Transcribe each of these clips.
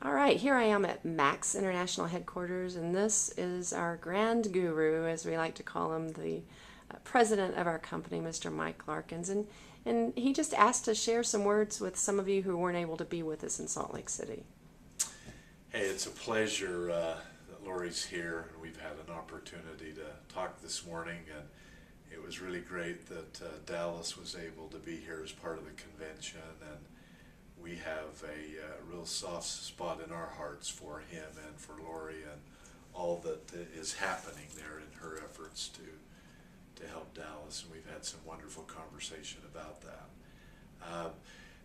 All right, here I am at Max International Headquarters, and this is our grand guru, as we like to call him, the president of our company, Mr. Mike Larkins. And he just asked to share some words with some of you who weren't able to be with us in Salt Lake City. Hey, it's a pleasure that Lori's here, and we've had an opportunity to talk this morning, and it was really great that Dallas was able to be here as part of the convention, and we have a real soft spot in our hearts for him and for Lori and all that is happening there in her efforts to help Dallas, and we've had some wonderful conversation about that.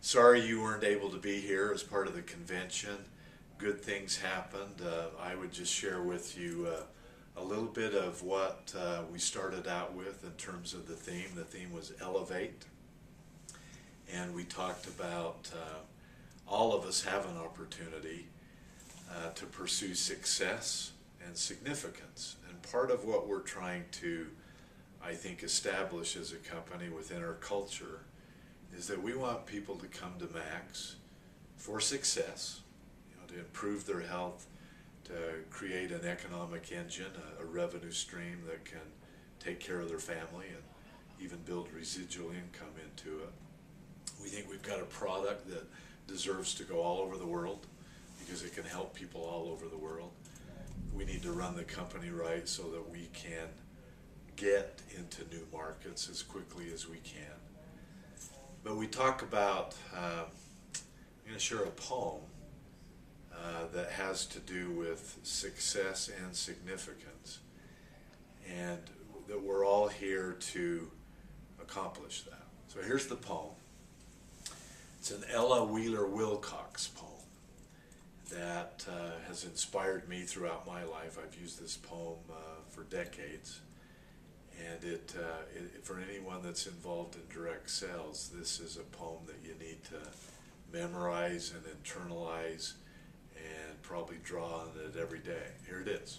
Sorry you weren't able to be here as part of the convention. Good things happened. I would just share with you a little bit of what we started out with in terms of the theme. The theme was Elevate. And we talked about all of us have an opportunity to pursue success and significance. And part of what we're trying to, I think, establish as a company within our culture is that we want people to come to Max for success, to improve their health, to create an economic engine, a revenue stream that can take care of their family and even build residual income into it. We think we've got a product that deserves to go all over the world because it can help people all over the world. We need to run the company right so that we can get into new markets as quickly as we can. But we talk about, I'm going to share a poem that has to do with success and significance, and that we're all here to accomplish that. So here's the poem. It's an Ella Wheeler Wilcox poem that has inspired me throughout my life. I've used this poem for decades, and for anyone that's involved in direct sales, this is a poem that you need to memorize and internalize and probably draw on it every day. Here it is.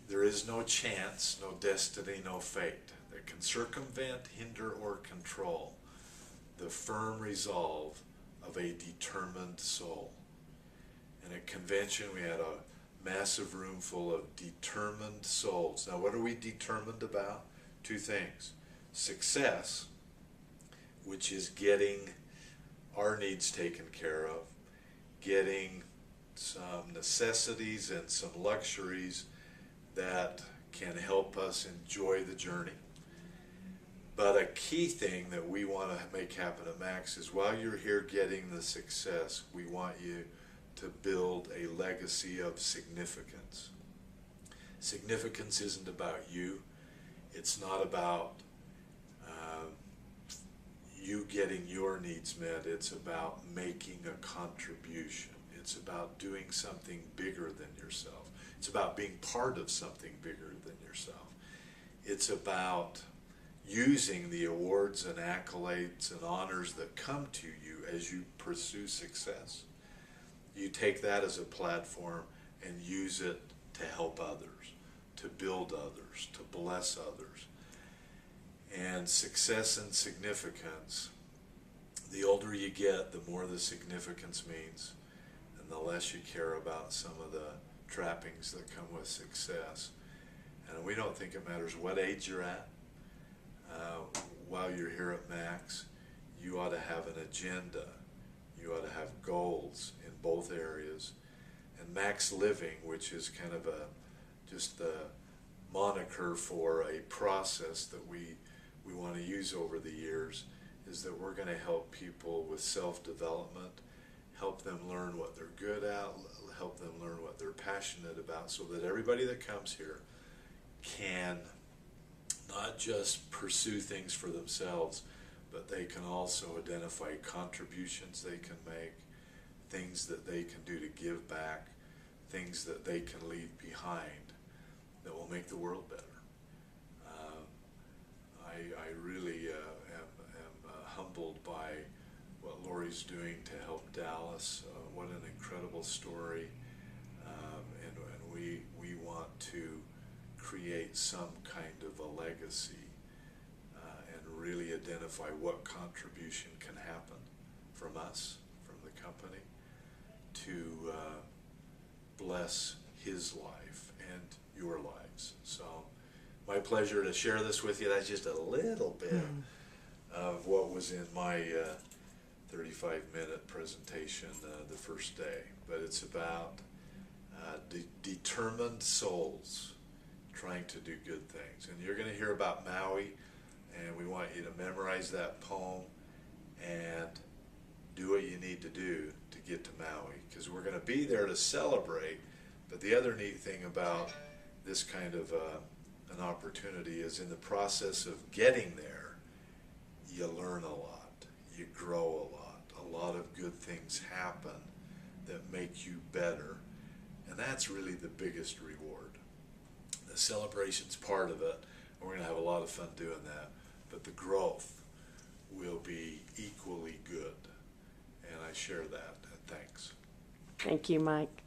There is no chance, no destiny, no fate that can circumvent, hinder, or control the firm resolve of a determined soul. And at convention we had a massive room full of determined souls. Now what are we determined about? Two things. Success, which is getting our needs taken care of, getting some necessities and some luxuries that can help us enjoy the journey. But a key thing that we want to make happen at Max is while you're here getting the success, we want you to build a legacy of significance. Significance isn't about you. It's not about you getting your needs met. It's about making a contribution. It's about doing something bigger than yourself. It's about being part of something bigger than yourself. It's about using the awards and accolades and honors that come to you as you pursue success. You take that as a platform and use it to help others, to build others, to bless others. And success and significance, the older you get, the more the significance means, and the less you care about some of the trappings that come with success. And we don't think it matters what age you're at. While you're here at Max, you ought to have an agenda. You ought to have goals in both areas. And Max Living, which is kind of just the moniker for a process that we want to use over the years, is that we're going to help people with self-development, help them learn what they're good at, help them learn what they're passionate about, so that everybody that comes here can not just pursue things for themselves, but they can also identify contributions they can make, things that they can do to give back, things that they can leave behind that will make the world better. I really am humbled by what Lori's doing to help Dallas. What an incredible story. And we want to create some kind of a legacy and really identify what contribution can happen from us, from the company, to bless his life and your lives. So my pleasure to share this with you. That's just a little bit of what was in my 35-minute presentation the first day. But it's about determined souls trying to do good things. And you're going to hear about Maui, and we want you to memorize that poem and do what you need to do to get to Maui, because we're going to be there to celebrate. But the other neat thing about this kind of an opportunity is in the process of getting there, you learn a lot, you grow a lot of good things happen that make you better, and that's really the biggest reward. The celebration's part of it, and we're going to have a lot of fun doing that, but the growth will be equally good, and I share that, and thanks. Thank you, Mike.